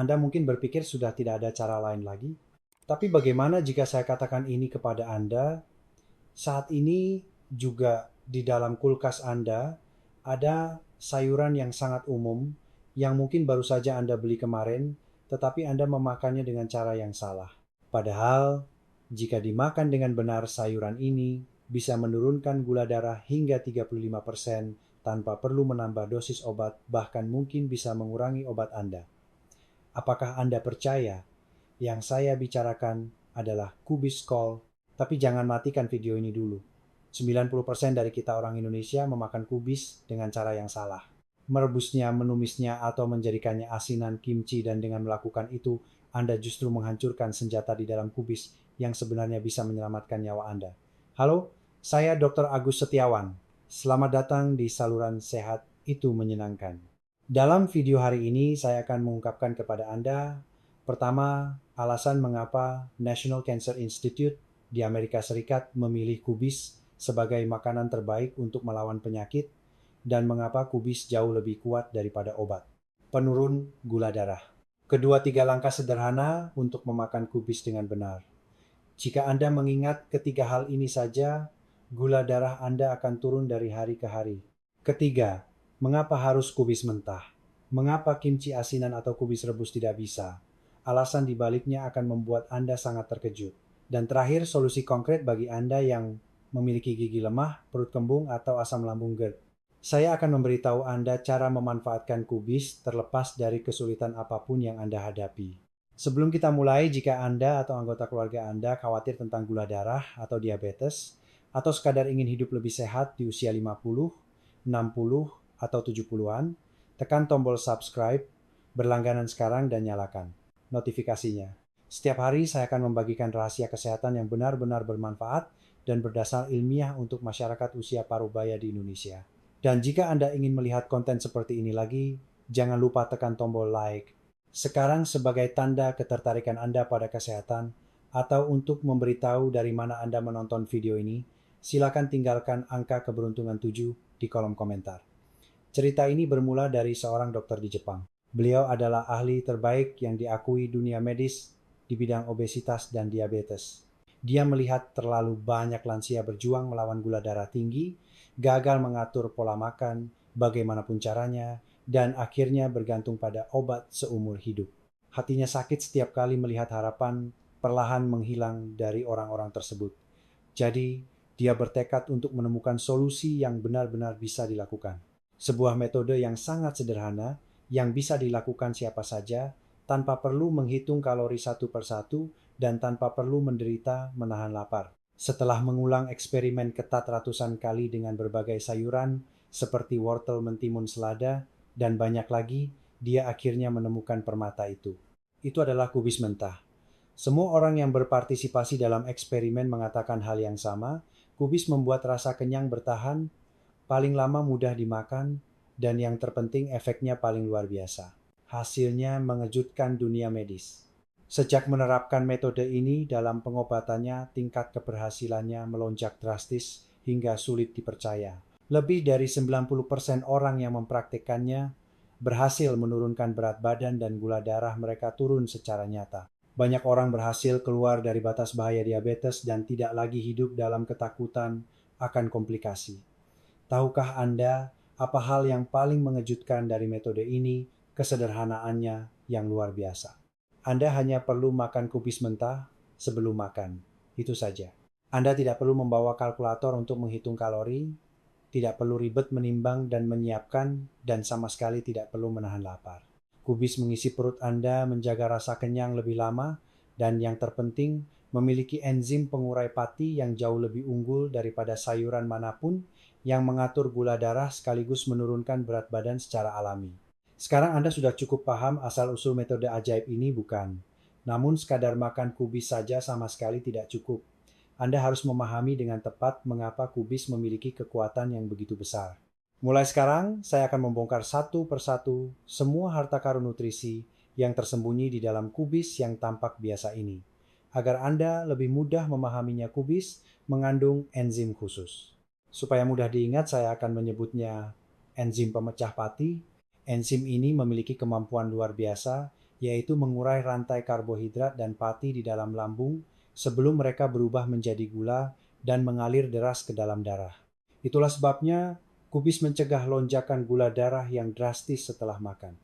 Anda mungkin berpikir sudah tidak ada cara lain lagi. Tapi bagaimana jika saya katakan ini kepada Anda? Saat ini juga di dalam kulkas Anda ada sayuran yang sangat umum yang mungkin baru saja Anda beli kemarin, tetapi Anda memakannya dengan cara yang salah. Padahal, jika dimakan dengan benar sayuran ini bisa menurunkan gula darah hingga 35% tanpa perlu menambah dosis obat, bahkan mungkin bisa mengurangi obat Anda. Apakah Anda percaya yang saya bicarakan adalah kubis kol? Tapi jangan matikan video ini dulu. 90% dari kita orang Indonesia memakan kubis dengan cara yang salah. Merebusnya, menumisnya, atau menjadikannya asinan kimchi, dan dengan melakukan itu, Anda justru menghancurkan senjata di dalam kubis yang sebenarnya bisa menyelamatkan nyawa Anda. Halo, saya Dr. Agus Setiawan. Selamat datang di saluran sehat itu menyenangkan. Dalam video hari ini, saya akan mengungkapkan kepada Anda, pertama, alasan mengapa National Cancer Institute di Amerika Serikat memilih kubis sebagai makanan terbaik untuk melawan penyakit, dan mengapa kubis jauh lebih kuat daripada obat. Penurun gula darah. Kedua tiga langkah sederhana untuk memakan kubis dengan benar. Jika Anda mengingat ketiga hal ini saja, gula darah Anda akan turun dari hari ke hari. Ketiga, mengapa harus kubis mentah? Mengapa kimchi asinan atau kubis rebus tidak bisa? Alasan dibaliknya akan membuat Anda sangat terkejut. Dan terakhir, solusi konkret bagi Anda yang memiliki gigi lemah, perut kembung, atau asam lambung GERD. Saya akan memberitahu Anda cara memanfaatkan kubis terlepas dari kesulitan apapun yang Anda hadapi. Sebelum kita mulai, jika Anda atau anggota keluarga Anda khawatir tentang gula darah atau diabetes, atau sekadar ingin hidup lebih sehat di usia 50, 60, atau 70-an, tekan tombol subscribe, berlangganan sekarang, dan nyalakan notifikasinya. Setiap hari saya akan membagikan rahasia kesehatan yang benar-benar bermanfaat dan berdasar ilmiah untuk masyarakat usia parubaya di Indonesia. Dan jika Anda ingin melihat konten seperti ini lagi, jangan lupa tekan tombol like. Sekarang sebagai tanda ketertarikan Anda pada kesehatan atau untuk memberitahu dari mana Anda menonton video ini, silakan tinggalkan angka keberuntungan 7 di kolom komentar. Cerita ini bermula dari seorang dokter di Jepang. Beliau adalah ahli terbaik yang diakui dunia medis di bidang obesitas dan diabetes. Dia melihat terlalu banyak lansia berjuang melawan gula darah tinggi, gagal mengatur pola makan, bagaimanapun caranya, dan akhirnya bergantung pada obat seumur hidup. Hatinya sakit setiap kali melihat harapan perlahan menghilang dari orang-orang tersebut. Jadi, dia bertekad untuk menemukan solusi yang benar-benar bisa dilakukan. Sebuah metode yang sangat sederhana, yang bisa dilakukan siapa saja, tanpa perlu menghitung kalori satu persatu, dan tanpa perlu menderita menahan lapar. Setelah mengulang eksperimen ketat ratusan kali dengan berbagai sayuran, seperti wortel, mentimun, selada, dan banyak lagi, dia akhirnya menemukan permata itu. Itu adalah kubis mentah. Semua orang yang berpartisipasi dalam eksperimen mengatakan hal yang sama. Kubis membuat rasa kenyang bertahan, paling lama mudah dimakan, dan yang terpenting efeknya paling luar biasa. Hasilnya mengejutkan dunia medis. Sejak menerapkan metode ini dalam pengobatannya, tingkat keberhasilannya melonjak drastis hingga sulit dipercaya. Lebih dari 90% orang yang mempraktikkannya berhasil menurunkan berat badan dan gula darah mereka turun secara nyata. Banyak orang berhasil keluar dari batas bahaya diabetes dan tidak lagi hidup dalam ketakutan akan komplikasi. Tahukah Anda apa hal yang paling mengejutkan dari metode ini? Kesederhanaannya yang luar biasa. Anda hanya perlu makan kubis mentah sebelum makan. Itu saja. Anda tidak perlu membawa kalkulator untuk menghitung kalori, tidak perlu ribet menimbang dan menyiapkan, dan sama sekali tidak perlu menahan lapar. Kubis mengisi perut Anda, menjaga rasa kenyang lebih lama, dan yang terpenting, memiliki enzim pengurai pati yang jauh lebih unggul daripada sayuran manapun yang mengatur gula darah sekaligus menurunkan berat badan secara alami. Sekarang Anda sudah cukup paham asal-usul metode ajaib ini, bukan? Namun sekadar makan kubis saja sama sekali tidak cukup. Anda harus memahami dengan tepat mengapa kubis memiliki kekuatan yang begitu besar. Mulai sekarang, saya akan membongkar satu persatu semua harta karun nutrisi yang tersembunyi di dalam kubis yang tampak biasa ini. Agar Anda lebih mudah memahaminya, kubis mengandung enzim khusus. Supaya mudah diingat, saya akan menyebutnya enzim pemecah pati. Enzim ini memiliki kemampuan luar biasa yaitu mengurai rantai karbohidrat dan pati di dalam lambung sebelum mereka berubah menjadi gula dan mengalir deras ke dalam darah. Itulah sebabnya kubis mencegah lonjakan gula darah yang drastis setelah makan.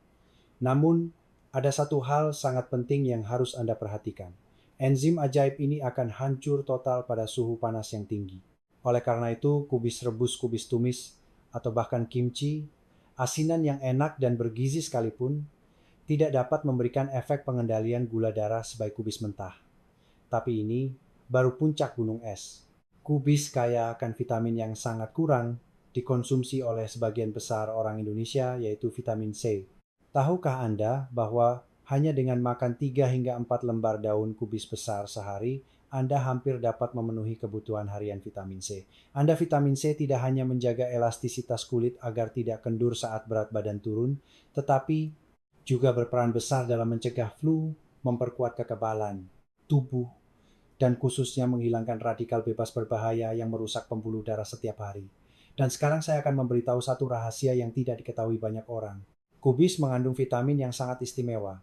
Namun, ada satu hal sangat penting yang harus Anda perhatikan. Enzim ajaib ini akan hancur total pada suhu panas yang tinggi. Oleh karena itu, kubis rebus, kubis tumis, atau bahkan kimchi, asinan yang enak dan bergizi sekalipun, tidak dapat memberikan efek pengendalian gula darah sebaik kubis mentah. Tapi ini baru puncak gunung es. Kubis kaya akan vitamin yang sangat kurang dikonsumsi oleh sebagian besar orang Indonesia, yaitu vitamin C. Tahukah Anda bahwa hanya dengan makan 3 hingga 4 lembar daun kubis besar sehari, Anda hampir dapat memenuhi kebutuhan harian vitamin C. Vitamin C tidak hanya menjaga elastisitas kulit agar tidak kendur saat berat badan turun, tetapi juga berperan besar dalam mencegah flu, memperkuat kekebalan tubuh, dan khususnya menghilangkan radikal bebas berbahaya yang merusak pembuluh darah setiap hari. Dan sekarang saya akan memberitahu satu rahasia yang tidak diketahui banyak orang. Kubis mengandung vitamin yang sangat istimewa.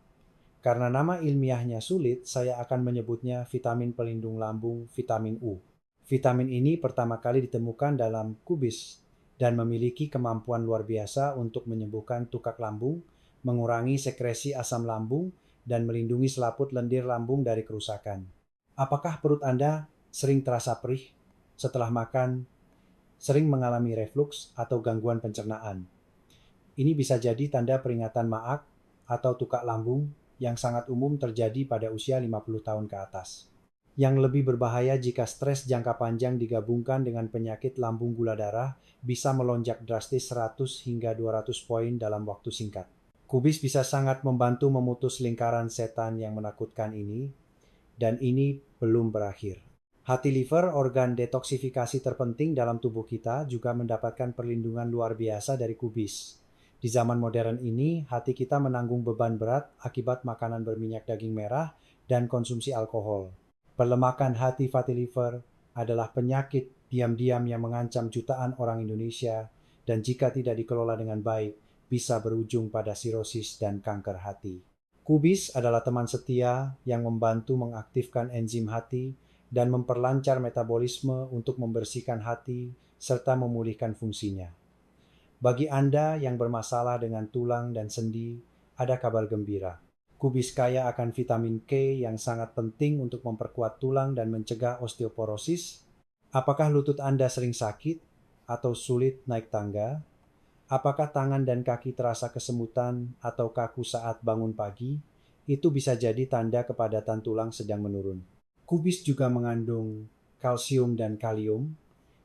Karena nama ilmiahnya sulit, saya akan menyebutnya vitamin pelindung lambung vitamin U. Vitamin ini pertama kali ditemukan dalam kubis dan memiliki kemampuan luar biasa untuk menyembuhkan tukak lambung, mengurangi sekresi asam lambung, dan melindungi selaput lendir lambung dari kerusakan. Apakah perut Anda sering terasa perih setelah makan, sering mengalami refluks atau gangguan pencernaan? Ini bisa jadi tanda peringatan maag atau tukak lambung yang sangat umum terjadi pada usia 50 tahun ke atas. Yang lebih berbahaya jika stres jangka panjang digabungkan dengan penyakit lambung gula darah bisa melonjak drastis 100 hingga 200 poin dalam waktu singkat. Kubis bisa sangat membantu memutus lingkaran setan yang menakutkan ini, dan ini belum berakhir. Hati liver, organ detoksifikasi terpenting dalam tubuh kita, juga mendapatkan perlindungan luar biasa dari kubis. Di zaman modern ini, hati kita menanggung beban berat akibat makanan berminyak daging merah dan konsumsi alkohol. Pelemakan hati fatty liver adalah penyakit diam-diam yang mengancam jutaan orang Indonesia, dan jika tidak dikelola dengan baik, bisa berujung pada sirosis dan kanker hati. Kubis adalah teman setia yang membantu mengaktifkan enzim hati dan memperlancar metabolisme untuk membersihkan hati serta memulihkan fungsinya. Bagi Anda yang bermasalah dengan tulang dan sendi, ada kabar gembira. Kubis kaya akan vitamin K yang sangat penting untuk memperkuat tulang dan mencegah osteoporosis. Apakah lutut Anda sering sakit atau sulit naik tangga? Apakah tangan dan kaki terasa kesemutan atau kaku saat bangun pagi? Itu bisa jadi tanda kepadatan tulang sedang menurun. Kubis juga mengandung kalsium dan kalium.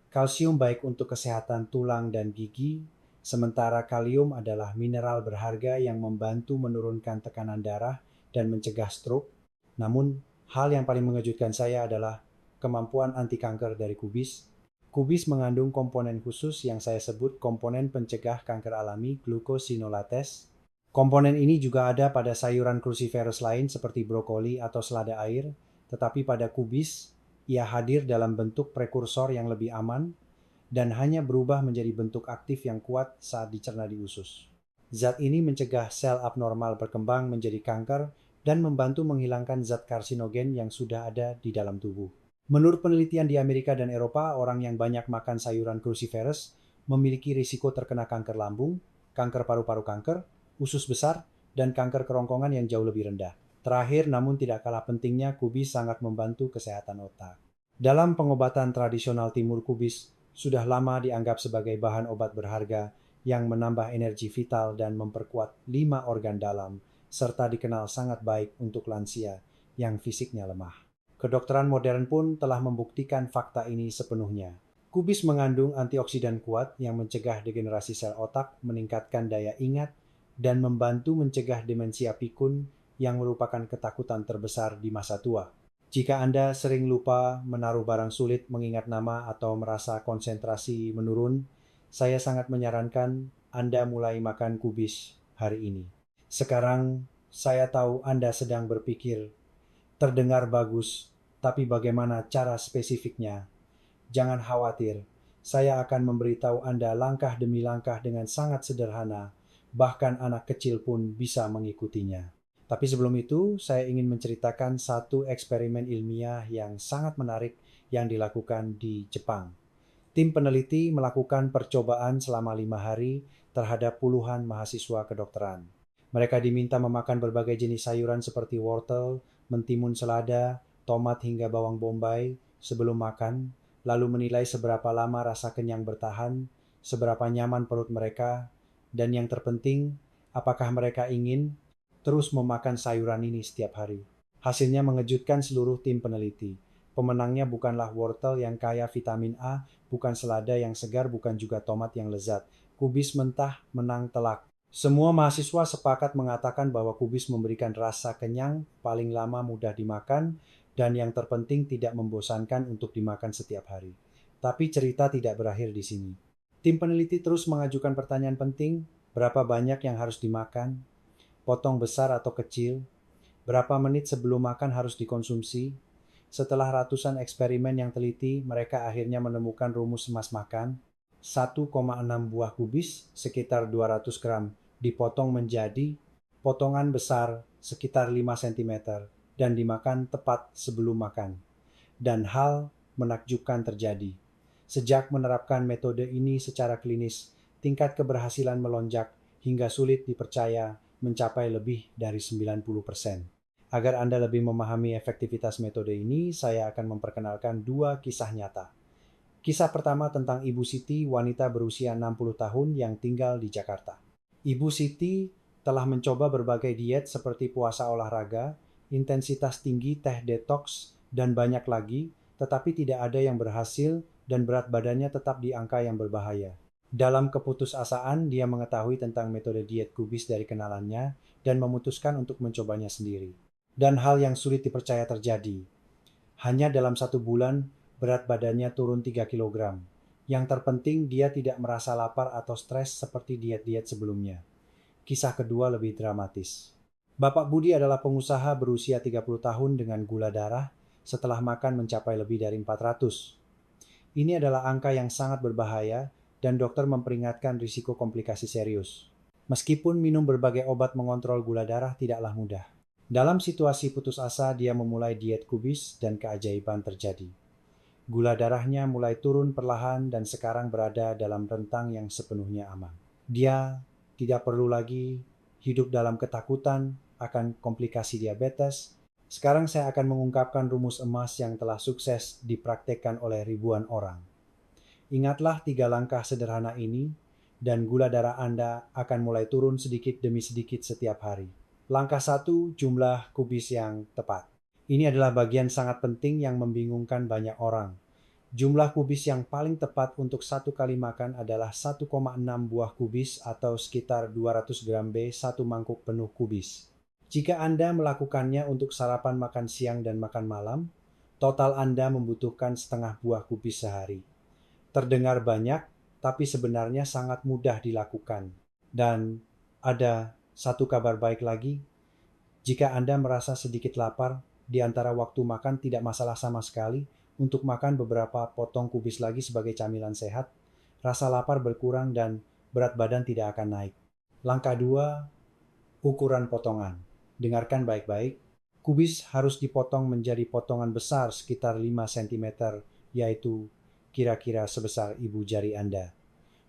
Kalsium baik untuk kesehatan tulang dan gigi, sementara kalium adalah mineral berharga yang membantu menurunkan tekanan darah dan mencegah stroke. Namun, hal yang paling mengejutkan saya adalah kemampuan anti kanker dari kubis. Kubis mengandung komponen khusus yang saya sebut komponen pencegah kanker alami, glucosinolates. Komponen ini juga ada pada sayuran cruciferous lain seperti brokoli atau selada air, tetapi pada kubis, ia hadir dalam bentuk prekursor yang lebih aman dan hanya berubah menjadi bentuk aktif yang kuat saat dicerna di usus. Zat ini mencegah sel abnormal berkembang menjadi kanker dan membantu menghilangkan zat karsinogen yang sudah ada di dalam tubuh. Menurut penelitian di Amerika dan Eropa, orang yang banyak makan sayuran cruciferous memiliki risiko terkena kanker lambung, kanker paru-paru kanker, usus besar, dan kanker kerongkongan yang jauh lebih rendah. Terakhir, namun tidak kalah pentingnya, kubis sangat membantu kesehatan otak. Dalam pengobatan tradisional timur, kubis sudah lama dianggap sebagai bahan obat berharga yang menambah energi vital dan memperkuat 5 organ dalam, serta dikenal sangat baik untuk lansia yang fisiknya lemah. Kedokteran modern pun telah membuktikan fakta ini sepenuhnya. Kubis mengandung antioksidan kuat yang mencegah degenerasi sel otak, meningkatkan daya ingat, dan membantu mencegah demensia pikun yang merupakan ketakutan terbesar di masa tua. Jika Anda sering lupa menaruh barang sulit, mengingat nama, atau merasa konsentrasi menurun, saya sangat menyarankan Anda mulai makan kubis hari ini. Sekarang, saya tahu Anda sedang berpikir, terdengar bagus, tapi bagaimana cara spesifiknya? Jangan khawatir, saya akan memberitahu Anda langkah demi langkah dengan sangat sederhana, bahkan anak kecil pun bisa mengikutinya. Tapi sebelum itu, saya ingin menceritakan satu eksperimen ilmiah yang sangat menarik yang dilakukan di Jepang. Tim peneliti melakukan percobaan selama 5 hari terhadap puluhan mahasiswa kedokteran. Mereka diminta memakan berbagai jenis sayuran seperti wortel, mentimun selada, tomat hingga bawang bombay sebelum makan, lalu menilai seberapa lama rasa kenyang bertahan, seberapa nyaman perut mereka, dan yang terpenting, apakah mereka ingin terus memakan sayuran ini setiap hari. Hasilnya mengejutkan seluruh tim peneliti. Pemenangnya bukanlah wortel yang kaya vitamin A, bukan selada yang segar, bukan juga tomat yang lezat. Kubis mentah menang telak. Semua mahasiswa sepakat mengatakan bahwa kubis memberikan rasa kenyang, paling lama mudah dimakan, dan yang terpenting tidak membosankan untuk dimakan setiap hari. Tapi cerita tidak berakhir di sini. Tim peneliti terus mengajukan pertanyaan penting, berapa banyak yang harus dimakan, potong besar atau kecil, berapa menit sebelum makan harus dikonsumsi. Setelah ratusan eksperimen yang teliti, mereka akhirnya menemukan rumus emas makan. 1,6 buah kubis sekitar 200 gram dipotong menjadi potongan besar sekitar 5 cm dan dimakan tepat sebelum makan. Dan hal menakjubkan terjadi. Sejak menerapkan metode ini secara klinis, tingkat keberhasilan melonjak hingga sulit dipercaya mencapai lebih dari 90%. Agar Anda lebih memahami efektivitas metode ini, saya akan memperkenalkan dua kisah nyata. Kisah pertama tentang Ibu Siti, wanita berusia 60 tahun yang tinggal di Jakarta. Ibu Siti telah mencoba berbagai diet seperti puasa olahraga, intensitas tinggi, teh detox, dan banyak lagi, tetapi tidak ada yang berhasil dan berat badannya tetap di angka yang berbahaya. Dalam keputusasaan, dia mengetahui tentang metode diet kubis dari kenalannya dan memutuskan untuk mencobanya sendiri. Dan hal yang sulit dipercaya terjadi. Hanya dalam 1 bulan, berat badannya turun 3 kilogram. Yang terpenting, dia tidak merasa lapar atau stres seperti diet-diet sebelumnya. Kisah kedua lebih dramatis. Bapak Budi adalah pengusaha berusia 30 tahun dengan gula darah setelah makan mencapai lebih dari 400. Ini adalah angka yang sangat berbahaya dan dokter memperingatkan risiko komplikasi serius. Meskipun minum berbagai obat mengontrol gula darah tidaklah mudah. Dalam situasi putus asa, dia memulai diet kubis dan keajaiban terjadi. Gula darahnya mulai turun perlahan dan sekarang berada dalam rentang yang sepenuhnya aman. Dia tidak perlu lagi hidup dalam ketakutan akan komplikasi diabetes. Sekarang saya akan mengungkapkan rumus emas yang telah sukses dipraktekkan oleh ribuan orang. Ingatlah 3 langkah sederhana ini, dan gula darah Anda akan mulai turun sedikit demi sedikit setiap hari. Langkah 1, jumlah kubis yang tepat. Ini adalah bagian sangat penting yang membingungkan banyak orang. Jumlah kubis yang paling tepat untuk 1 kali makan adalah 1,6 buah kubis atau sekitar 200 gram B 1 mangkuk penuh kubis. Jika Anda melakukannya untuk sarapan, makan siang, dan makan malam, total Anda membutuhkan setengah buah kubis sehari. Terdengar banyak, tapi sebenarnya sangat mudah dilakukan. Dan ada satu kabar baik lagi, jika Anda merasa sedikit lapar, di antara waktu makan tidak masalah sama sekali untuk makan beberapa potong kubis lagi sebagai camilan sehat, rasa lapar berkurang dan berat badan tidak akan naik. Langkah 2, ukuran potongan. Dengarkan baik-baik, kubis harus dipotong menjadi potongan besar sekitar 5 cm, yaitu kira-kira sebesar ibu jari Anda.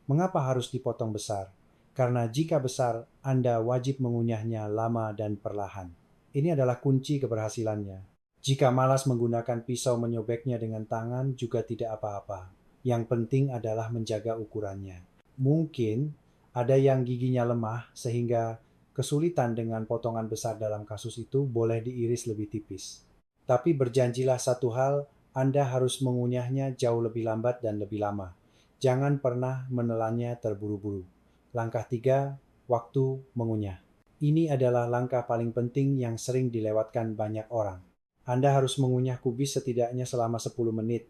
Mengapa harus dipotong besar? Karena jika besar, Anda wajib mengunyahnya lama dan perlahan. Ini adalah kunci keberhasilannya. Jika malas menggunakan pisau menyobeknya dengan tangan juga tidak apa-apa. Yang penting adalah menjaga ukurannya. Mungkin ada yang giginya lemah sehingga kesulitan dengan potongan besar. Dalam kasus itu boleh diiris lebih tipis. Tapi berjanjilah satu hal, Anda harus mengunyahnya jauh lebih lambat dan lebih lama. Jangan pernah menelannya terburu-buru. Langkah 3, waktu mengunyah. Ini adalah langkah paling penting yang sering dilewatkan banyak orang. Anda harus mengunyah kubis setidaknya selama 10 menit,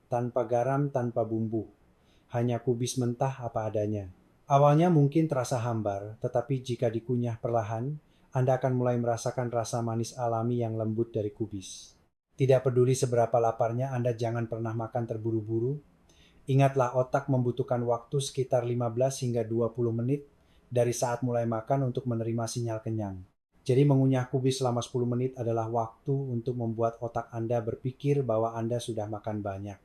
tanpa garam, tanpa bumbu. Hanya kubis mentah apa adanya. Awalnya mungkin terasa hambar, tetapi jika dikunyah perlahan, Anda akan mulai merasakan rasa manis alami yang lembut dari kubis. Tidak peduli seberapa laparnya, Anda jangan pernah makan terburu-buru. Ingatlah, otak membutuhkan waktu sekitar 15 hingga 20 menit dari saat mulai makan untuk menerima sinyal kenyang. Jadi mengunyah kubis selama 10 menit adalah waktu untuk membuat otak Anda berpikir bahwa Anda sudah makan banyak.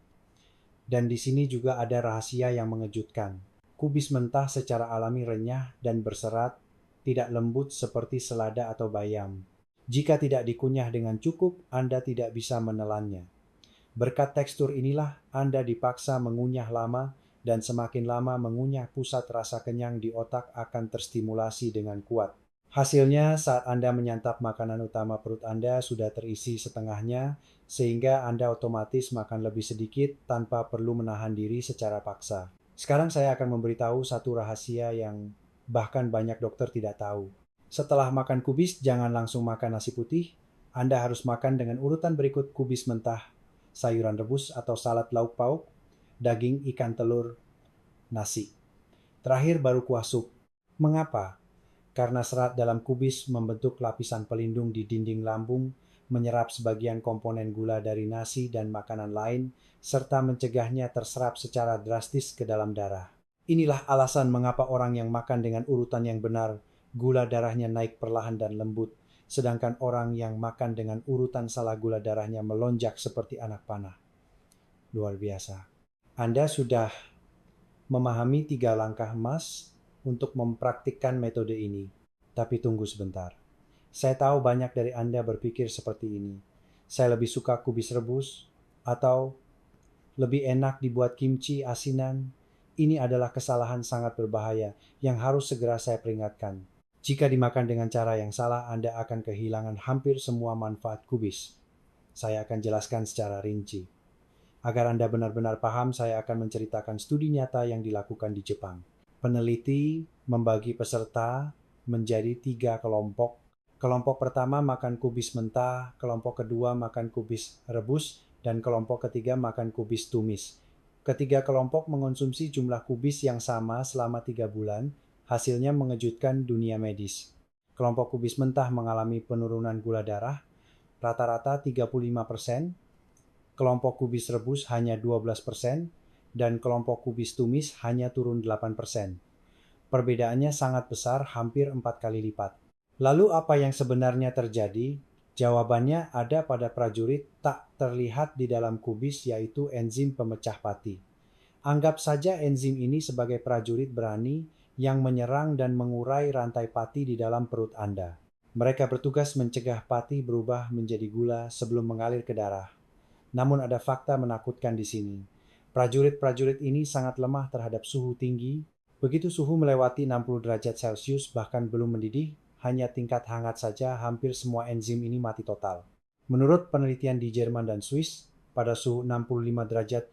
Dan di sini juga ada rahasia yang mengejutkan. Kubis mentah secara alami renyah dan berserat, tidak lembut seperti selada atau bayam. Jika tidak dikunyah dengan cukup, Anda tidak bisa menelannya. Berkat tekstur inilah Anda dipaksa mengunyah lama, dan semakin lama mengunyah pusat rasa kenyang di otak akan terstimulasi dengan kuat. Hasilnya, saat Anda menyantap makanan utama, perut Anda sudah terisi setengahnya, sehingga Anda otomatis makan lebih sedikit tanpa perlu menahan diri secara paksa. Sekarang saya akan memberitahu satu rahasia yang bahkan banyak dokter tidak tahu. Setelah makan kubis, jangan langsung makan nasi putih. Anda harus makan dengan urutan berikut: kubis mentah, sayuran rebus atau salad lauk pauk, daging, ikan, telur, nasi. Terakhir baru kuah sup. Mengapa? Karena serat dalam kubis membentuk lapisan pelindung di dinding lambung, menyerap sebagian komponen gula dari nasi dan makanan lain, serta mencegahnya terserap secara drastis ke dalam darah. Inilah alasan mengapa orang yang makan dengan urutan yang benar, gula darahnya naik perlahan dan lembut, sedangkan orang yang makan dengan urutan salah, gula darahnya melonjak seperti anak panah. Luar biasa. Anda sudah memahami 3 langkah emas untuk mempraktikkan metode ini. Tapi tunggu sebentar. Saya tahu banyak dari Anda berpikir seperti ini. Saya lebih suka kubis rebus, atau lebih enak dibuat kimchi asinan. Ini adalah kesalahan sangat berbahaya yang harus segera saya peringatkan. Jika dimakan dengan cara yang salah, Anda akan kehilangan hampir semua manfaat kubis. Saya akan jelaskan secara rinci. Agar Anda benar-benar paham, saya akan menceritakan studi nyata yang dilakukan di Jepang. Peneliti membagi peserta menjadi 3 kelompok. Kelompok pertama makan kubis mentah, kelompok kedua makan kubis rebus, dan kelompok ketiga makan kubis tumis. Ketiga kelompok mengonsumsi jumlah kubis yang sama selama 3 bulan. Hasilnya mengejutkan dunia medis. Kelompok kubis mentah mengalami penurunan gula darah, rata-rata 35%. Kelompok kubis rebus hanya 12%, dan kelompok kubis tumis hanya turun 8%. Perbedaannya sangat besar, hampir 4 kali lipat. Lalu apa yang sebenarnya terjadi? Jawabannya ada pada prajurit tak terlihat di dalam kubis, yaitu enzim pemecah pati. Anggap saja enzim ini sebagai prajurit berani yang menyerang dan mengurai rantai pati di dalam perut Anda. Mereka bertugas mencegah pati berubah menjadi gula sebelum mengalir ke darah. Namun ada fakta menakutkan di sini. Prajurit-prajurit ini sangat lemah terhadap suhu tinggi. Begitu suhu melewati 60 derajat Celcius, bahkan belum mendidih, hanya tingkat hangat saja, hampir semua enzim ini mati total. Menurut penelitian di Jerman dan Swiss, pada suhu 65 derajat,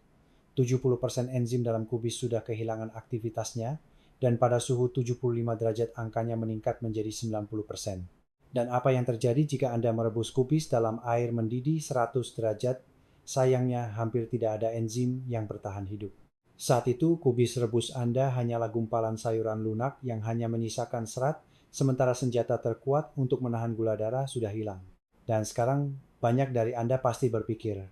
70% enzim dalam kubis sudah kehilangan aktivitasnya, dan pada suhu 75 derajat angkanya meningkat menjadi 90%. Dan apa yang terjadi jika Anda merebus kubis dalam air mendidih 100 derajat? Sayangnya hampir tidak ada enzim yang bertahan hidup. Saat itu kubis rebus Anda hanyalah gumpalan sayuran lunak yang hanya menyisakan serat, sementara senjata terkuat untuk menahan gula darah sudah hilang. Dan sekarang banyak dari Anda pasti berpikir,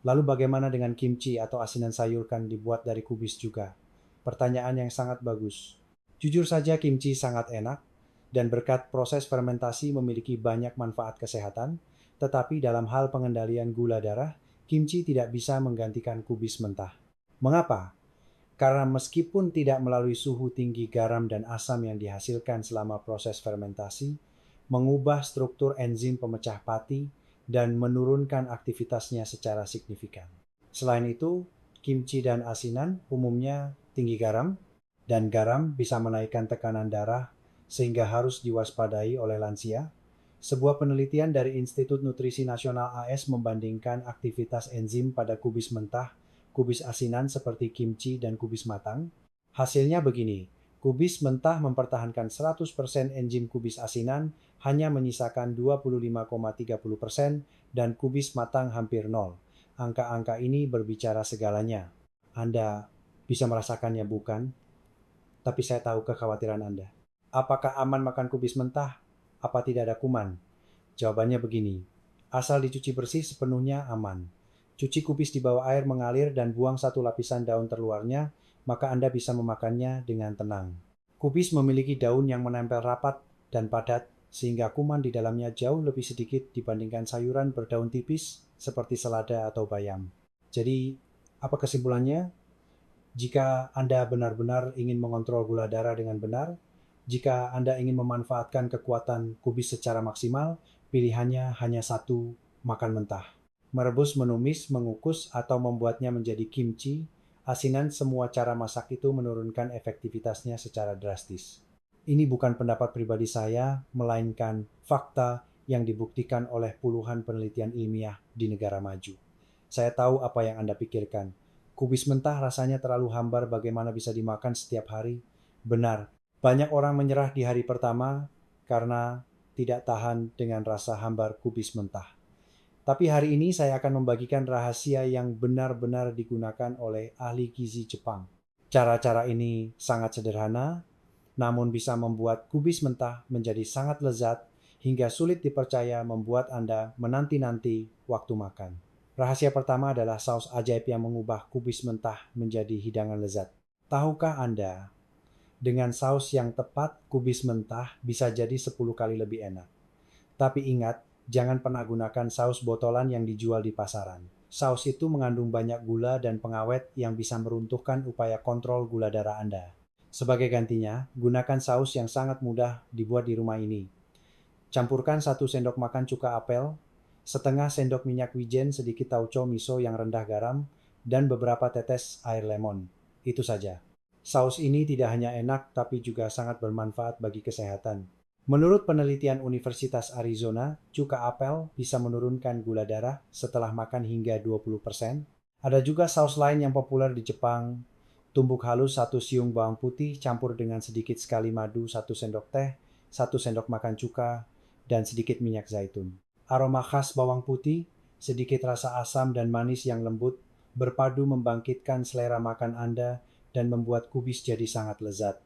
lalu bagaimana dengan kimchi atau asinan sayur, kan dibuat dari kubis juga? Pertanyaan yang sangat bagus. Jujur saja kimchi sangat enak, dan berkat proses fermentasi memiliki banyak manfaat kesehatan, tetapi dalam hal pengendalian gula darah, kimchi tidak bisa menggantikan kubis mentah. Mengapa? Karena meskipun tidak melalui suhu tinggi, garam dan asam yang dihasilkan selama proses fermentasi mengubah struktur enzim pemecah pati dan menurunkan aktivitasnya secara signifikan. Selain itu, kimchi dan asinan umumnya tinggi garam, dan garam bisa menaikkan tekanan darah sehingga harus diwaspadai oleh lansia. Sebuah penelitian dari Institut Nutrisi Nasional AS membandingkan aktivitas enzim pada kubis mentah, kubis asinan seperti kimchi, dan kubis matang. Hasilnya begini, kubis mentah mempertahankan 100% enzim kubis asinan, hanya menyisakan 25,30%, dan kubis matang hampir nol. Angka-angka ini berbicara segalanya. Anda bisa merasakannya, bukan? Tapi saya tahu kekhawatiran Anda. Apakah aman makan kubis mentah? Apa tidak ada kuman? Jawabannya begini, asal dicuci bersih sepenuhnya aman. Cuci kubis di bawah air mengalir dan buang satu lapisan daun terluarnya, maka Anda bisa memakannya dengan tenang. Kubis memiliki daun yang menempel rapat dan padat, sehingga kuman di dalamnya jauh lebih sedikit dibandingkan sayuran berdaun tipis seperti selada atau bayam. Jadi, apa kesimpulannya? Jika Anda benar-benar ingin mengontrol gula darah dengan benar, jika Anda ingin memanfaatkan kekuatan kubis secara maksimal, pilihannya hanya satu: makan mentah. Merebus, menumis, mengukus, atau membuatnya menjadi kimchi, asinan semua cara masak itu menurunkan efektivitasnya secara drastis. Ini bukan pendapat pribadi saya, melainkan fakta yang dibuktikan oleh puluhan penelitian ilmiah di negara maju. Saya tahu apa yang Anda pikirkan. Kubis mentah rasanya terlalu hambar, bagaimana bisa dimakan setiap hari? Benar, banyak orang menyerah di hari pertama karena tidak tahan dengan rasa hambar kubis mentah. Tapi hari ini saya akan membagikan rahasia yang benar-benar digunakan oleh ahli gizi Jepang. Cara-cara ini sangat sederhana, namun bisa membuat kubis mentah menjadi sangat lezat hingga sulit dipercaya, membuat Anda menanti-nanti waktu makan. Rahasia pertama adalah saus ajaib yang mengubah kubis mentah menjadi hidangan lezat. Tahukah Anda, dengan saus yang tepat, kubis mentah bisa jadi 10 kali lebih enak. Tapi ingat, jangan pernah gunakan saus botolan yang dijual di pasaran. Saus itu mengandung banyak gula dan pengawet yang bisa meruntuhkan upaya kontrol gula darah Anda. Sebagai gantinya, gunakan saus yang sangat mudah dibuat di rumah ini. Campurkan 1 sendok makan cuka apel, setengah sendok minyak wijen, sedikit tauco miso yang rendah garam, dan beberapa tetes air lemon. Itu saja. Saus ini tidak hanya enak, tapi juga sangat bermanfaat bagi kesehatan. Menurut penelitian Universitas Arizona, cuka apel bisa menurunkan gula darah setelah makan hingga 20%. Ada juga saus lain yang populer di Jepang. Tumbuk halus 1 siung bawang putih campur dengan sedikit sekali madu 1 sendok teh, 1 sendok makan cuka, dan sedikit minyak zaitun. Aroma khas bawang putih, sedikit rasa asam dan manis yang lembut, berpadu membangkitkan selera makan Anda dan membuat kubis jadi sangat lezat.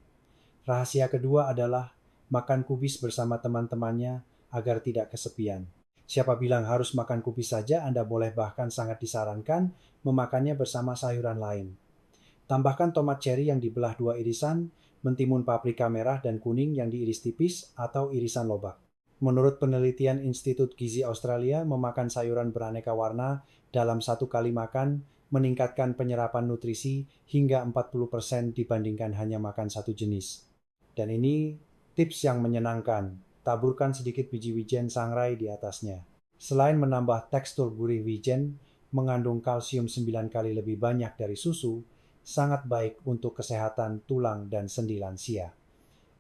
Rahasia kedua adalah makan kubis bersama teman-temannya agar tidak kesepian. Siapa bilang harus makan kubis saja? Anda boleh, bahkan sangat disarankan, memakannya bersama sayuran lain. Tambahkan tomat cherry yang dibelah 2 irisan, mentimun paprika merah dan kuning yang diiris tipis, atau irisan lobak. Menurut penelitian Institut Gizi Australia, memakan sayuran beraneka warna dalam 1 kali makan meningkatkan penyerapan nutrisi hingga 40% dibandingkan hanya makan 1 jenis. Dan ini tips yang menyenangkan. Taburkan sedikit biji wijen sangrai di atasnya. Selain menambah tekstur gurih, wijen mengandung kalsium 9 kali lebih banyak dari susu, sangat baik untuk kesehatan tulang dan sendi lansia.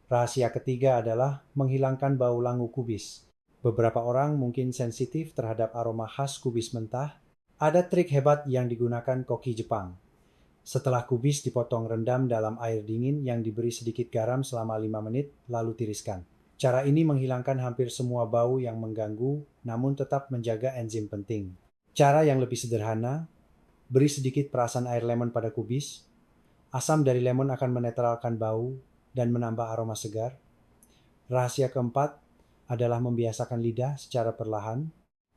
Rahasia ketiga adalah menghilangkan bau langu kubis. Beberapa orang mungkin sensitif terhadap aroma khas kubis mentah. Ada trik hebat yang digunakan koki Jepang. Setelah kubis dipotong, rendam dalam air dingin yang diberi sedikit garam selama 5 menit, lalu tiriskan. Cara ini menghilangkan hampir semua bau yang mengganggu, namun tetap menjaga enzim penting. Cara yang lebih sederhana, beri sedikit perasan air lemon pada kubis. Asam dari lemon akan menetralkan bau dan menambah aroma segar. Rahasia keempat adalah membiasakan lidah secara perlahan.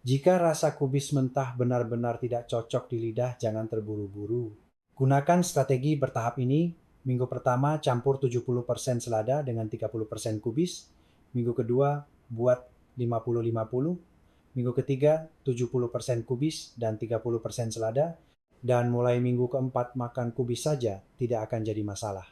Jika rasa kubis mentah benar-benar tidak cocok di lidah, jangan terburu-buru. Gunakan strategi bertahap ini. Minggu pertama campur 70% selada dengan 30% kubis. Minggu kedua buat 50-50. Minggu ketiga 70% kubis dan 30% selada. Dan mulai minggu keempat makan kubis saja, tidak akan jadi masalah.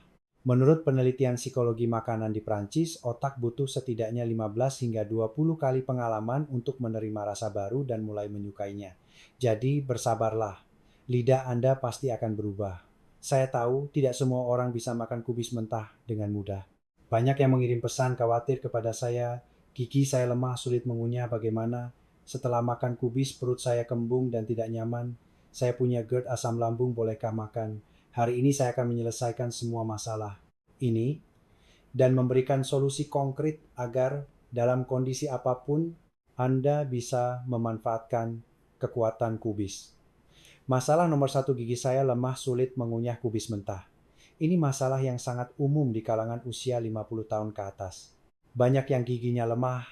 Menurut penelitian psikologi makanan di Prancis, otak butuh setidaknya 15 hingga 20 kali pengalaman untuk menerima rasa baru dan mulai menyukainya. Jadi bersabarlah, lidah Anda pasti akan berubah. Saya tahu tidak semua orang bisa makan kubis mentah dengan mudah. Banyak yang mengirim pesan khawatir kepada saya, gigi saya lemah, sulit mengunyah, bagaimana? Setelah makan kubis perut saya kembung dan tidak nyaman. Saya punya GERD, asam lambung, bolehkah makan? Hari ini saya akan menyelesaikan semua masalah ini dan memberikan solusi konkret agar dalam kondisi apapun Anda bisa memanfaatkan kekuatan kubis. Masalah nomor 1 gigi saya lemah, sulit mengunyah kubis mentah. Ini masalah yang sangat umum di kalangan usia 50 tahun ke atas. Banyak yang giginya lemah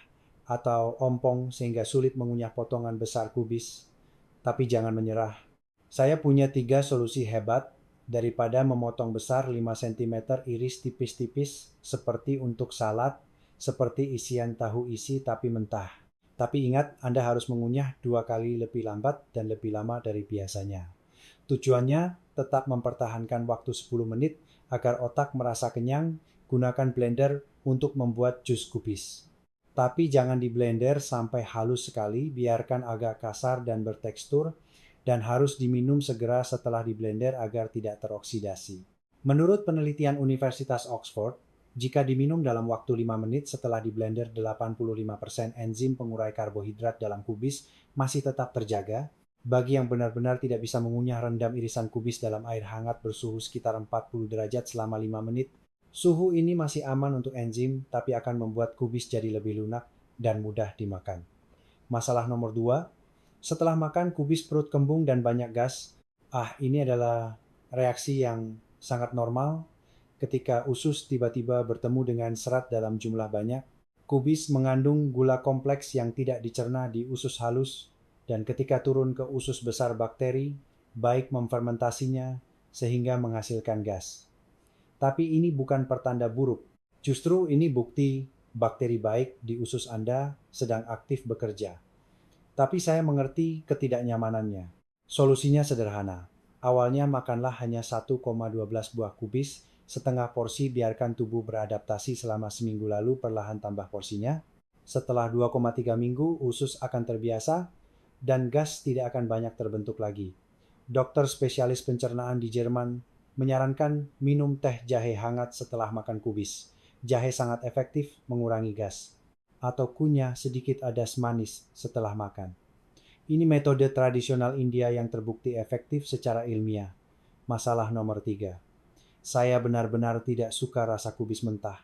atau ompong sehingga sulit mengunyah potongan besar kubis. Tapi jangan menyerah. Saya punya 3 solusi hebat. Daripada memotong besar 5 cm, iris tipis-tipis seperti untuk salad, seperti isian tahu isi tapi mentah. Tapi ingat, Anda harus mengunyah 2 kali lebih lambat dan lebih lama dari biasanya. Tujuannya tetap mempertahankan waktu 10 menit agar otak merasa kenyang. Gunakan blender untuk membuat jus kubis. Tapi jangan di blender sampai halus sekali, biarkan agak kasar dan bertekstur, dan harus diminum segera setelah di blender agar tidak teroksidasi. Menurut penelitian Universitas Oxford, jika diminum dalam waktu 5 menit setelah di blender, 85% enzim pengurai karbohidrat dalam kubis masih tetap terjaga. Bagi yang benar-benar tidak bisa mengunyah, rendam irisan kubis dalam air hangat bersuhu sekitar 40 derajat selama 5 menit. Suhu ini masih aman untuk enzim, tapi akan membuat kubis jadi lebih lunak dan mudah dimakan. Masalah nomor 2, setelah makan kubis perut kembung dan banyak gas. Ini adalah reaksi yang sangat normal ketika usus tiba-tiba bertemu dengan serat dalam jumlah banyak. Kubis mengandung gula kompleks yang tidak dicerna di usus halus, dan ketika turun ke usus besar bakteri, baik memfermentasinya sehingga menghasilkan gas. Tapi ini bukan pertanda buruk. Justru ini bukti bakteri baik di usus Anda sedang aktif bekerja. Tapi saya mengerti ketidaknyamanannya. Solusinya sederhana. Awalnya makanlah hanya 1,12 buah kubis, setengah porsi, biarkan tubuh beradaptasi selama seminggu, lalu perlahan tambah porsinya. Setelah 2,3 minggu, usus akan terbiasa dan gas tidak akan banyak terbentuk lagi. Dokter spesialis pencernaan di Jerman menyarankan minum teh jahe hangat setelah makan kubis. Jahe sangat efektif mengurangi gas. Atau kunyah sedikit adas manis setelah makan. Ini metode tradisional India yang terbukti efektif secara ilmiah. Masalah nomor 3. Saya benar-benar tidak suka rasa kubis mentah.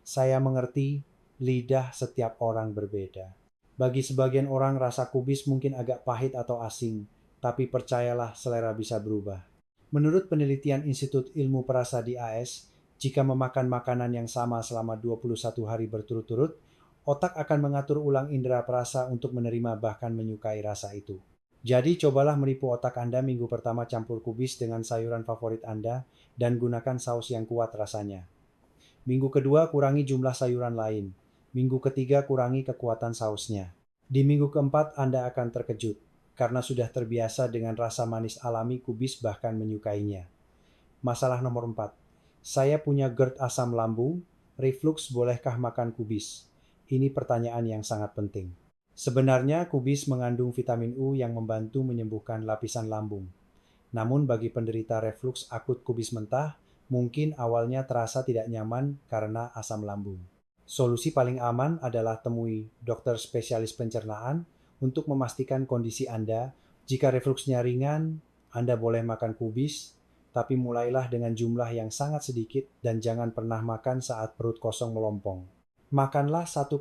Saya mengerti lidah setiap orang berbeda. Bagi sebagian orang rasa kubis mungkin agak pahit atau asing, tapi percayalah, selera bisa berubah. Menurut penelitian Institut Ilmu Perasa di AS, jika memakan makanan yang sama selama 21 hari berturut-turut, otak akan mengatur ulang indera perasa untuk menerima bahkan menyukai rasa itu. Jadi cobalah menipu otak Anda. Minggu pertama campur kubis dengan sayuran favorit Anda dan gunakan saus yang kuat rasanya. Minggu kedua kurangi jumlah sayuran lain. Minggu ketiga kurangi kekuatan sausnya. Di minggu keempat Anda akan terkejut, karena sudah terbiasa dengan rasa manis alami kubis, bahkan menyukainya. Masalah nomor 4. Saya punya GERD, asam lambung, reflux, bolehkah makan kubis? Ini pertanyaan yang sangat penting. Sebenarnya kubis mengandung vitamin U yang membantu menyembuhkan lapisan lambung. Namun bagi penderita reflux akut, kubis mentah mungkin awalnya terasa tidak nyaman karena asam lambung. Solusi paling aman adalah temui dokter spesialis pencernaan untuk memastikan kondisi Anda. Jika refluksnya ringan, Anda boleh makan kubis, tapi mulailah dengan jumlah yang sangat sedikit dan jangan pernah makan saat perut kosong melompong. Makanlah 1,2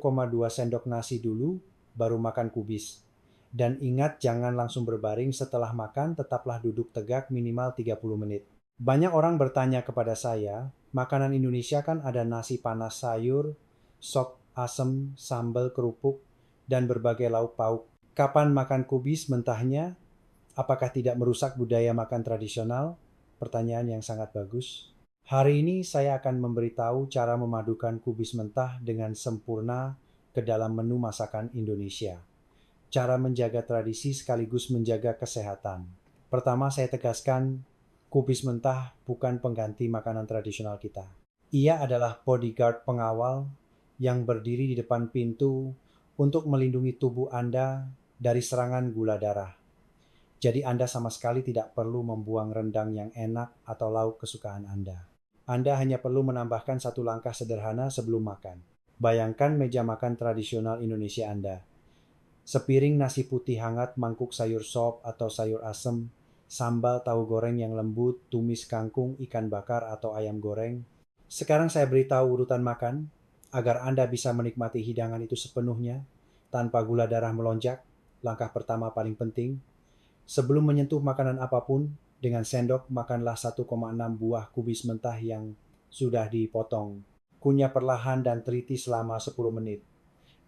sendok nasi dulu, baru makan kubis. Dan ingat, jangan langsung berbaring setelah makan, tetaplah duduk tegak minimal 30 menit. Banyak orang bertanya kepada saya, makanan Indonesia kan ada nasi panas, sayur, sop, asem, sambal, kerupuk, dan berbagai lauk pauk. Kapan makan kubis mentahnya? Apakah tidak merusak budaya makan tradisional? Pertanyaan yang sangat bagus. Hari ini saya akan memberitahu cara memadukan kubis mentah dengan sempurna ke dalam menu masakan Indonesia. Cara menjaga tradisi sekaligus menjaga kesehatan. Pertama, saya tegaskan, kubis mentah bukan pengganti makanan tradisional kita. Ia adalah bodyguard, pengawal yang berdiri di depan pintu untuk melindungi tubuh Anda dari serangan gula darah. Jadi Anda sama sekali tidak perlu membuang rendang yang enak atau lauk kesukaan Anda. Anda hanya perlu menambahkan satu langkah sederhana sebelum makan. Bayangkan meja makan tradisional Indonesia Anda. Sepiring nasi putih hangat, mangkuk sayur sop atau sayur asem, sambal tahu goreng yang lembut, tumis kangkung, ikan bakar atau ayam goreng. Sekarang saya beritahu urutan makan, agar Anda bisa menikmati hidangan itu sepenuhnya, tanpa gula darah melonjak. Langkah pertama paling penting. Sebelum menyentuh makanan apapun, dengan sendok makanlah 1,6 buah kubis mentah yang sudah dipotong. Kunyah perlahan dan teliti selama 10 menit.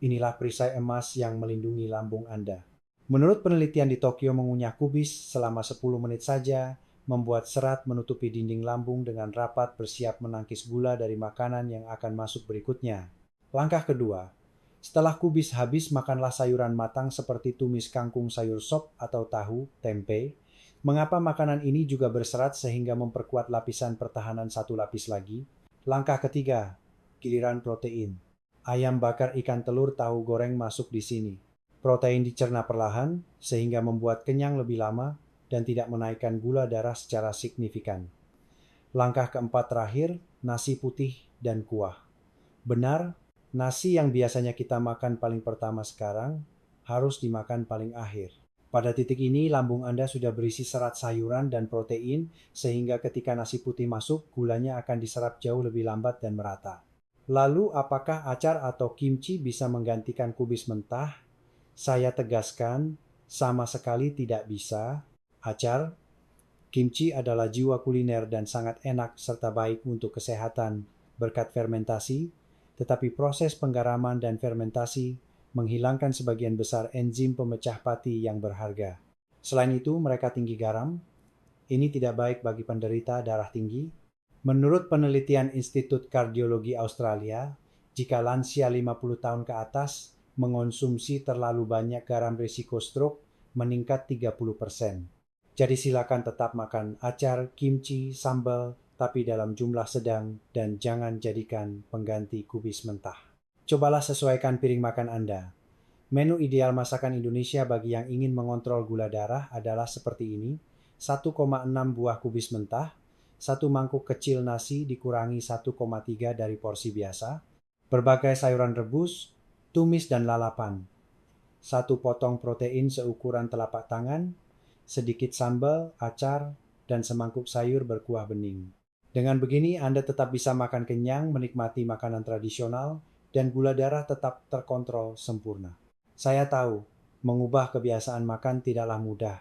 Inilah perisai emas yang melindungi lambung Anda. Menurut penelitian di Tokyo, mengunyah kubis selama 10 menit saja membuat serat menutupi dinding lambung dengan rapat, bersiap menangkis gula dari makanan yang akan masuk berikutnya. Langkah kedua, setelah kubis habis, makanlah sayuran matang seperti tumis kangkung, sayur sop, atau tahu, tempe. Mengapa makanan ini juga berserat sehingga memperkuat lapisan pertahanan satu lapis lagi? Langkah ketiga, giliran protein. Ayam bakar, ikan, telur, tahu goreng masuk di sini. Protein dicerna perlahan sehingga membuat kenyang lebih lama dan tidak menaikkan gula darah secara signifikan. Langkah keempat terakhir, nasi putih dan kuah. Benar, nasi yang biasanya kita makan paling pertama sekarang harus dimakan paling akhir. Pada titik ini, lambung Anda sudah berisi serat sayuran dan protein, sehingga ketika nasi putih masuk, gulanya akan diserap jauh lebih lambat dan merata. Lalu, apakah acar atau kimchi bisa menggantikan kubis mentah? Saya tegaskan, sama sekali tidak bisa. Acar, kimchi adalah jiwa kuliner dan sangat enak serta baik untuk kesehatan berkat fermentasi, tetapi proses penggaraman dan fermentasi menghilangkan sebagian besar enzim pemecah pati yang berharga. Selain itu, mereka tinggi garam. Ini tidak baik bagi penderita darah tinggi. Menurut penelitian Institut Kardiologi Australia, jika lansia 50 tahun ke atas mengonsumsi terlalu banyak garam, risiko stroke meningkat 30%. Jadi silakan tetap makan acar, kimchi, sambal, tapi dalam jumlah sedang dan jangan jadikan pengganti kubis mentah. Cobalah sesuaikan piring makan Anda. Menu ideal masakan Indonesia bagi yang ingin mengontrol gula darah adalah seperti ini: 1,6 buah kubis mentah, 1 mangkuk kecil nasi dikurangi 1,3 dari porsi biasa, berbagai sayuran rebus, tumis dan lalapan, 1 potong protein seukuran telapak tangan, sedikit sambal, acar, dan semangkuk sayur berkuah bening. Dengan begini, Anda tetap bisa makan kenyang, menikmati makanan tradisional, dan gula darah tetap terkontrol sempurna. Saya tahu, mengubah kebiasaan makan tidaklah mudah.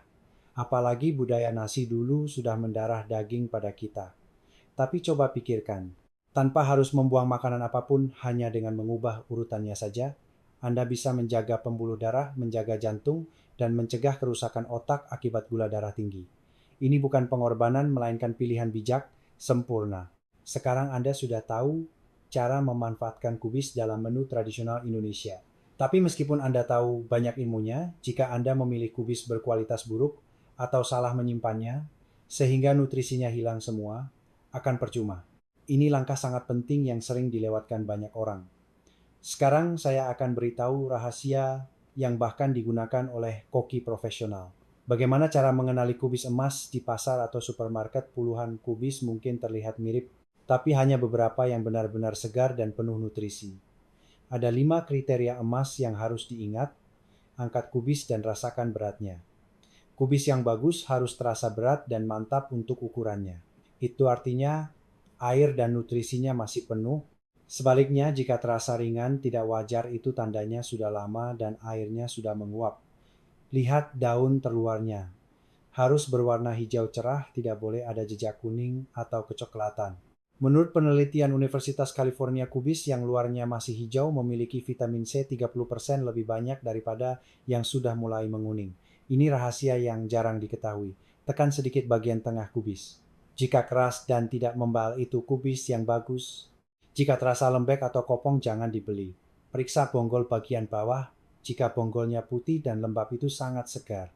Apalagi budaya nasi dulu sudah mendarah daging pada kita. Tapi coba pikirkan, tanpa harus membuang makanan apapun, hanya dengan mengubah urutannya saja, Anda bisa menjaga pembuluh darah, menjaga jantung, dan mencegah kerusakan otak akibat gula darah tinggi. Ini bukan pengorbanan, melainkan pilihan bijak, sempurna. Sekarang Anda sudah tahu cara memanfaatkan kubis dalam menu tradisional Indonesia. Tapi meskipun Anda tahu banyak ilmunya, jika Anda memilih kubis berkualitas buruk atau salah menyimpannya, sehingga nutrisinya hilang semua, akan percuma. Ini langkah sangat penting yang sering dilewatkan banyak orang. Sekarang saya akan beritahu rahasia yang bahkan digunakan oleh koki profesional. Bagaimana cara mengenali kubis emas di pasar atau supermarket? Puluhan kubis mungkin terlihat mirip, tapi hanya beberapa yang benar-benar segar dan penuh nutrisi. Ada 5 kriteria emas yang harus diingat. Angkat kubis dan rasakan beratnya. Kubis yang bagus harus terasa berat dan mantap untuk ukurannya. Itu artinya air dan nutrisinya masih penuh. Sebaliknya, jika terasa ringan, tidak wajar, itu tandanya sudah lama dan airnya sudah menguap. Lihat daun terluarnya. Harus berwarna hijau cerah, tidak boleh ada jejak kuning atau kecoklatan. Menurut penelitian Universitas California, kubis yang luarnya masih hijau memiliki vitamin C 30% lebih banyak daripada yang sudah mulai menguning. Ini rahasia yang jarang diketahui. Tekan sedikit bagian tengah kubis. Jika keras dan tidak membal, itu kubis yang bagus. Jika terasa lembek atau kopong, jangan dibeli. Periksa bonggol bagian bawah. Jika bonggolnya putih dan lembab, itu sangat segar.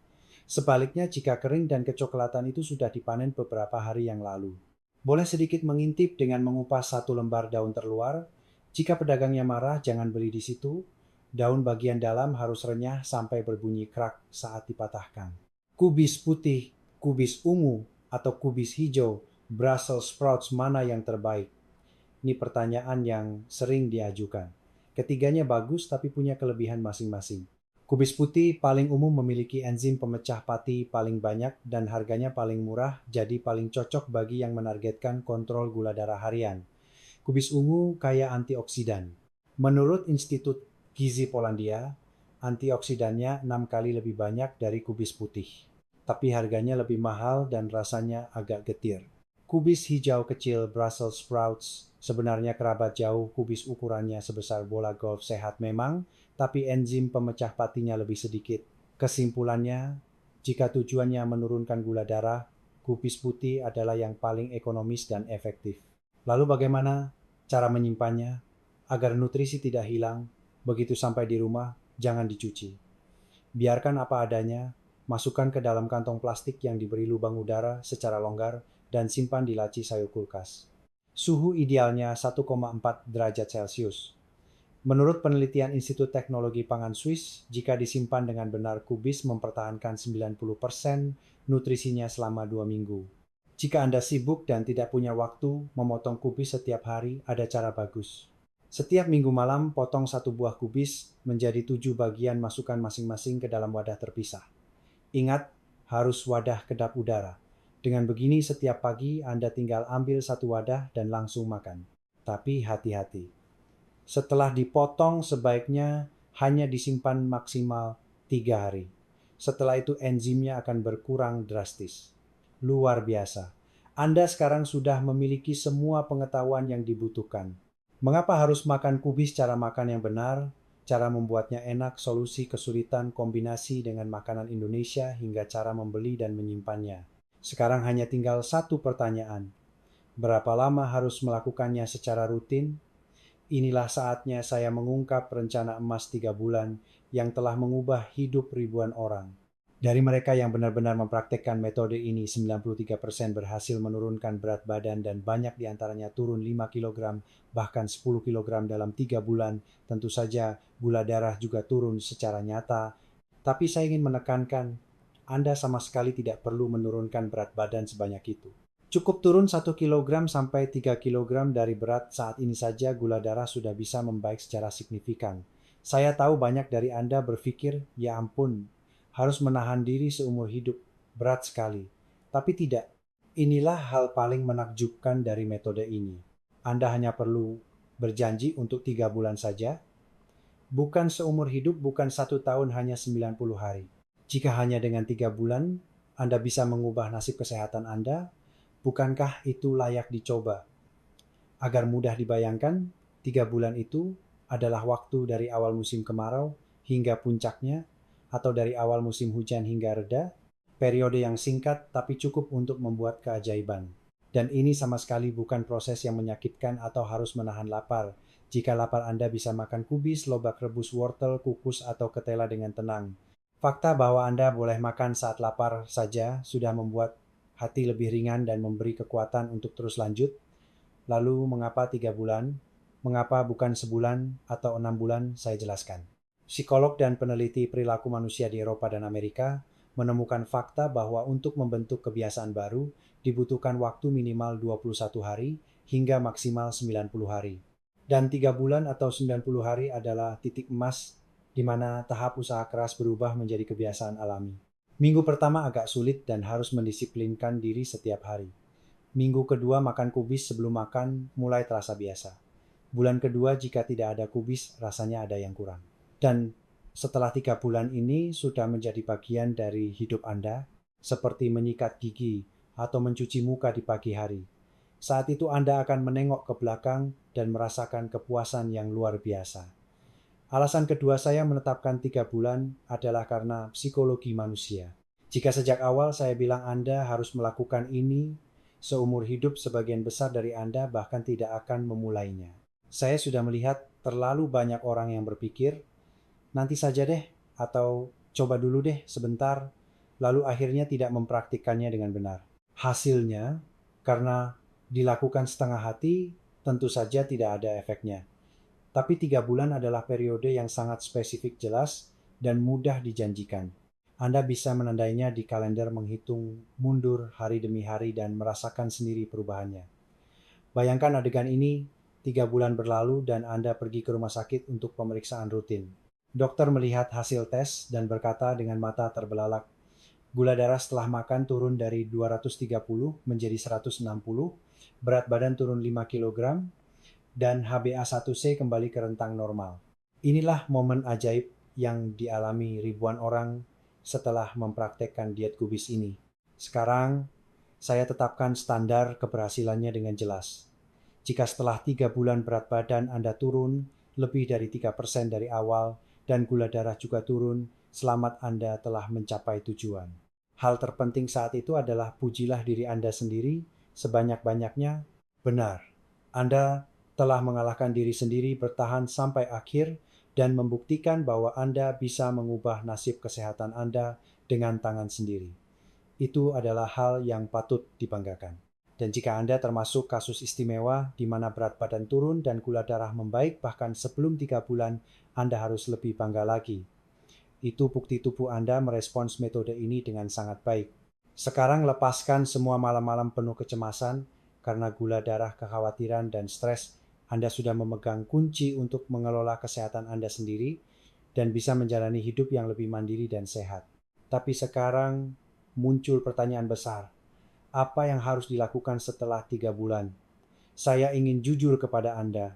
Sebaliknya, jika kering dan kecoklatan, itu sudah dipanen beberapa hari yang lalu. Boleh sedikit mengintip dengan mengupas 1 lembar daun terluar. Jika pedagangnya marah, jangan beli di situ. Daun bagian dalam harus renyah sampai berbunyi krak saat dipatahkan. Kubis putih, kubis ungu, atau kubis hijau, Brussels sprouts mana yang terbaik? Ini pertanyaan yang sering diajukan. Ketiganya bagus tapi punya kelebihan masing-masing. Kubis putih paling umum memiliki enzim pemecah pati paling banyak dan harganya paling murah, jadi paling cocok bagi yang menargetkan kontrol gula darah harian. Kubis ungu kaya antioksidan. Menurut Institut Gizi Polandia, antioksidannya 6 kali lebih banyak dari kubis putih. Tapi harganya lebih mahal dan rasanya agak getir. Kubis hijau kecil Brussels sprouts sebenarnya kerabat jauh. Kubis ukurannya sebesar bola golf, sehat memang, tapi enzim pemecah patinya lebih sedikit. Kesimpulannya, jika tujuannya menurunkan gula darah, kubis putih adalah yang paling ekonomis dan efektif. Lalu bagaimana cara menyimpannya? Agar nutrisi tidak hilang, begitu sampai di rumah, jangan dicuci. Biarkan apa adanya, masukkan ke dalam kantong plastik yang diberi lubang udara secara longgar dan simpan di laci sayur kulkas. Suhu idealnya 1,4 derajat Celcius. Menurut penelitian Institut Teknologi Pangan Swiss, jika disimpan dengan benar, kubis mempertahankan 90% nutrisinya selama 2 minggu. Jika Anda sibuk dan tidak punya waktu memotong kubis setiap hari, ada cara bagus. Setiap minggu malam, potong satu buah kubis menjadi 7 bagian, masukkan masing-masing ke dalam wadah terpisah. Ingat, harus wadah kedap udara. Dengan begini, setiap pagi Anda tinggal ambil satu wadah dan langsung makan. Tapi hati-hati. Setelah dipotong, sebaiknya hanya disimpan maksimal 3 hari. Setelah itu enzimnya akan berkurang drastis. Luar biasa. Anda sekarang sudah memiliki semua pengetahuan yang dibutuhkan. Mengapa harus makan kubis, cara makan yang benar, cara membuatnya enak, solusi kesulitan, kombinasi dengan makanan Indonesia, hingga cara membeli dan menyimpannya. Sekarang hanya tinggal satu pertanyaan. Berapa lama harus melakukannya secara rutin? Inilah saatnya saya mengungkap rencana emas 3 bulan yang telah mengubah hidup ribuan orang. Dari mereka yang benar-benar mempraktekkan metode ini, 93% berhasil menurunkan berat badan dan banyak diantaranya turun 5 kg, bahkan 10 kg dalam 3 bulan. Tentu saja gula darah juga turun secara nyata. Tapi saya ingin menekankan, Anda sama sekali tidak perlu menurunkan berat badan sebanyak itu. Cukup turun 1 kg sampai 3 kg dari berat saat ini saja gula darah sudah bisa membaik secara signifikan. Saya tahu banyak dari Anda berpikir, ya ampun, harus menahan diri seumur hidup, berat sekali. Tapi tidak, inilah hal paling menakjubkan dari metode ini. Anda hanya perlu berjanji untuk 3 bulan saja, bukan seumur hidup, bukan 1 tahun, hanya 90 hari. Jika hanya dengan 3 bulan, Anda bisa mengubah nasib kesehatan Anda, bukankah itu layak dicoba? Agar mudah dibayangkan, 3 bulan itu adalah waktu dari awal musim kemarau hingga puncaknya, atau dari awal musim hujan hingga reda, periode yang singkat tapi cukup untuk membuat keajaiban. Dan ini sama sekali bukan proses yang menyakitkan atau harus menahan lapar. Jika lapar, Anda bisa makan kubis, lobak rebus, wortel, kukus, atau ketela dengan tenang. Fakta bahwa Anda boleh makan saat lapar saja sudah membuat hati lebih ringan dan memberi kekuatan untuk terus lanjut. Lalu mengapa 3 bulan? Mengapa bukan sebulan atau 6 bulan? Saya jelaskan. Psikolog dan peneliti perilaku manusia di Eropa dan Amerika menemukan fakta bahwa untuk membentuk kebiasaan baru dibutuhkan waktu minimal 21 hari hingga maksimal 90 hari. Dan 3 bulan atau 90 hari adalah titik emas di mana tahap usaha keras berubah menjadi kebiasaan alami. Minggu pertama agak sulit dan harus mendisiplinkan diri setiap hari. Minggu kedua makan kubis sebelum makan mulai terasa biasa. Bulan kedua jika tidak ada kubis, rasanya ada yang kurang. Dan setelah 3 bulan ini sudah menjadi bagian dari hidup Anda, seperti menyikat gigi atau mencuci muka di pagi hari. Saat itu Anda akan menengok ke belakang dan merasakan kepuasan yang luar biasa. Alasan kedua saya menetapkan 3 bulan adalah karena psikologi manusia. Jika sejak awal saya bilang Anda harus melakukan ini, seumur hidup sebagian besar dari Anda bahkan tidak akan memulainya. Saya sudah melihat terlalu banyak orang yang berpikir, nanti saja deh, atau coba dulu deh sebentar, lalu akhirnya tidak mempraktikkannya dengan benar. Hasilnya, karena dilakukan setengah hati, tentu saja tidak ada efeknya. Tapi 3 bulan adalah periode yang sangat spesifik, jelas, dan mudah dijanjikan. Anda bisa menandainya di kalender, menghitung mundur hari demi hari dan merasakan sendiri perubahannya. Bayangkan adegan ini, 3 bulan berlalu dan Anda pergi ke rumah sakit untuk pemeriksaan rutin. Dokter melihat hasil tes dan berkata dengan mata terbelalak, gula darah setelah makan turun dari 230 menjadi 160, berat badan turun 5 kg, dan HbA1c kembali ke rentang normal. Inilah momen ajaib yang dialami ribuan orang setelah mempraktekkan diet kubis ini. Sekarang, saya tetapkan standar keberhasilannya dengan jelas. Jika setelah 3 bulan berat badan Anda turun lebih dari 3% dari awal dan gula darah juga turun, selamat, Anda telah mencapai tujuan. Hal terpenting saat itu adalah pujilah diri Anda sendiri sebanyak-banyaknya. Benar, Anda telah mengalahkan diri sendiri bertahan sampai akhir dan membuktikan bahwa Anda bisa mengubah nasib kesehatan Anda dengan tangan sendiri. Itu adalah hal yang patut dibanggakan. Dan jika Anda termasuk kasus istimewa di mana berat badan turun dan gula darah membaik bahkan sebelum 3 bulan, Anda harus lebih bangga lagi. Itu bukti tubuh Anda merespons metode ini dengan sangat baik. Sekarang lepaskan semua malam-malam penuh kecemasan karena gula darah, kekhawatiran, dan stres. Anda sudah memegang kunci untuk mengelola kesehatan Anda sendiri dan bisa menjalani hidup yang lebih mandiri dan sehat. Tapi sekarang muncul pertanyaan besar. Apa yang harus dilakukan setelah 3 bulan? Saya ingin jujur kepada Anda.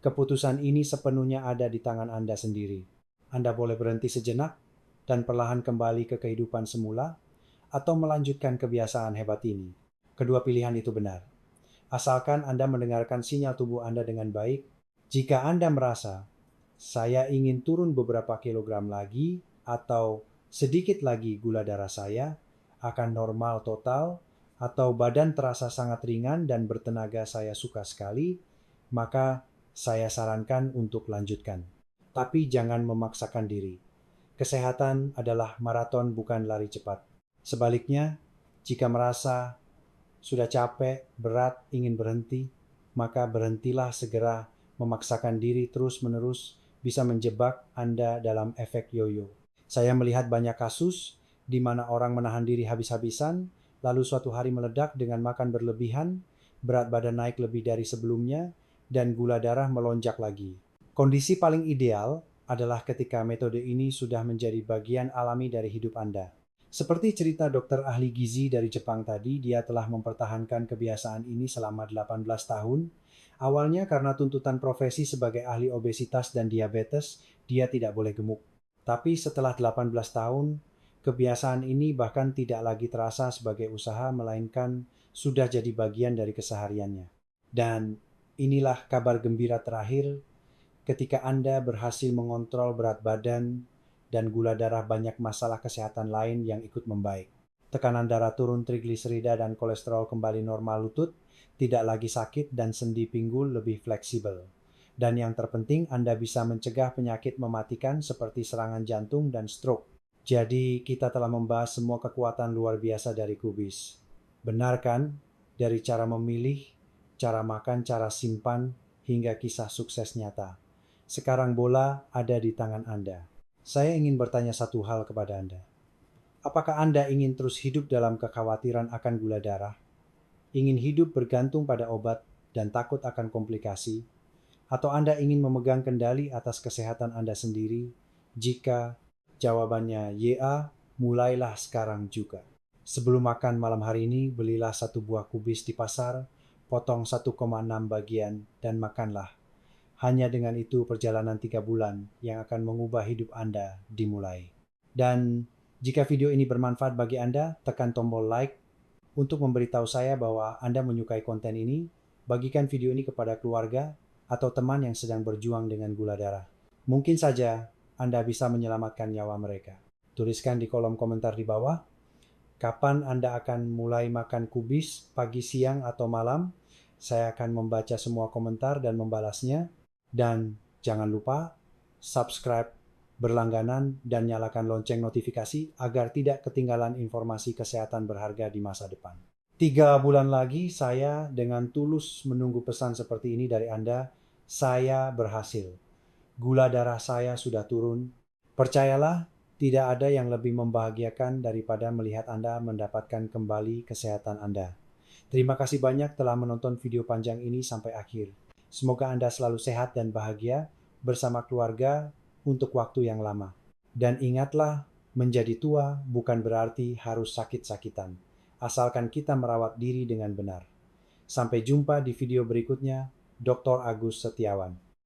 Keputusan ini sepenuhnya ada di tangan Anda sendiri. Anda boleh berhenti sejenak dan perlahan kembali ke kehidupan semula, atau melanjutkan kebiasaan hebat ini. Kedua pilihan itu benar. Asalkan Anda mendengarkan sinyal tubuh Anda dengan baik. Jika Anda merasa, saya ingin turun beberapa kilogram lagi, atau sedikit lagi gula darah saya akan normal total, atau badan terasa sangat ringan dan bertenaga saya suka sekali, maka saya sarankan untuk lanjutkan. Tapi jangan memaksakan diri. Kesehatan adalah maraton, bukan lari cepat. Sebaliknya, jika merasa sudah capek, berat, ingin berhenti, maka berhentilah segera. Memaksakan diri terus-menerus bisa menjebak Anda dalam efek yoyo. Saya melihat banyak kasus di mana orang menahan diri habis-habisan, lalu suatu hari meledak dengan makan berlebihan, berat badan naik lebih dari sebelumnya, dan gula darah melonjak lagi. Kondisi paling ideal adalah ketika metode ini sudah menjadi bagian alami dari hidup Anda. Seperti cerita dokter ahli gizi dari Jepang tadi, dia telah mempertahankan kebiasaan ini selama 18 tahun. Awalnya karena tuntutan profesi sebagai ahli obesitas dan diabetes, dia tidak boleh gemuk. Tapi setelah 18 tahun, kebiasaan ini bahkan tidak lagi terasa sebagai usaha, melainkan sudah jadi bagian dari kesehariannya. Dan inilah kabar gembira terakhir, ketika Anda berhasil mengontrol berat badan dan gula darah, banyak masalah kesehatan lain yang ikut membaik. Tekanan darah turun, trigliserida dan kolesterol kembali normal, lutut tidak lagi sakit, dan sendi pinggul lebih fleksibel. Dan yang terpenting, Anda bisa mencegah penyakit mematikan seperti serangan jantung dan stroke. Jadi kita telah membahas semua kekuatan luar biasa dari kubis. Benar kan? Dari cara memilih, cara makan, cara simpan, hingga kisah sukses nyata. Sekarang bola ada di tangan Anda. Saya ingin bertanya satu hal kepada Anda. Apakah Anda ingin terus hidup dalam kekhawatiran akan gula darah? Ingin hidup bergantung pada obat dan takut akan komplikasi? Atau Anda ingin memegang kendali atas kesehatan Anda sendiri? Jika jawabannya ya, mulailah sekarang juga. Sebelum makan malam hari ini, belilah 1 buah kubis di pasar, potong 1,6 bagian, dan makanlah. Hanya dengan itu perjalanan 3 bulan yang akan mengubah hidup Anda dimulai. Dan jika video ini bermanfaat bagi Anda, tekan tombol like untuk memberitahu saya bahwa Anda menyukai konten ini. Bagikan video ini kepada keluarga atau teman yang sedang berjuang dengan gula darah. Mungkin saja Anda bisa menyelamatkan nyawa mereka. Tuliskan di kolom komentar di bawah, kapan Anda akan mulai makan kubis, pagi, siang, atau malam. Saya akan membaca semua komentar dan membalasnya. Dan jangan lupa subscribe berlangganan dan nyalakan lonceng notifikasi agar tidak ketinggalan informasi kesehatan berharga di masa depan. 3 bulan lagi saya dengan tulus menunggu pesan seperti ini dari Anda. Saya berhasil. Gula darah saya sudah turun. Percayalah, tidak ada yang lebih membahagiakan daripada melihat Anda mendapatkan kembali kesehatan Anda. Terima kasih banyak telah menonton video panjang ini sampai akhir. Semoga Anda selalu sehat dan bahagia bersama keluarga untuk waktu yang lama. Dan ingatlah, menjadi tua bukan berarti harus sakit-sakitan, asalkan kita merawat diri dengan benar. Sampai jumpa di video berikutnya. Dr. Agus Setiawan.